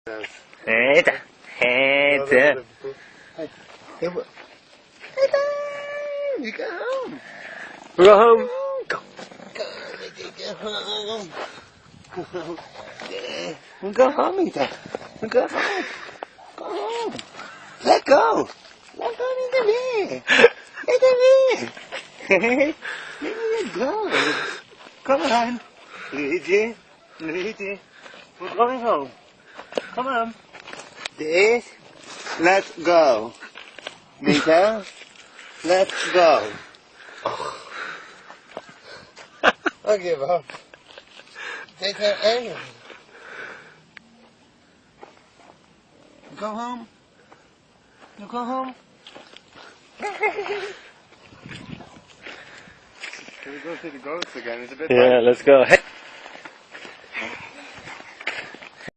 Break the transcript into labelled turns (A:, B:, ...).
A: Eita, eita.
B: You go home.
A: Go home.
B: Go home. Go home, Ethan. Go home. Go home. Let go. Let go, Ethan. Ethan. Let go. Come on. Luigi. Luigi. We're going home. Come on. This. Let's go. Mika. Let's go. I give up. Take her anger. Go home. You go home. Can we go see the ghosts again? It's a bit
A: Yeah, let's go.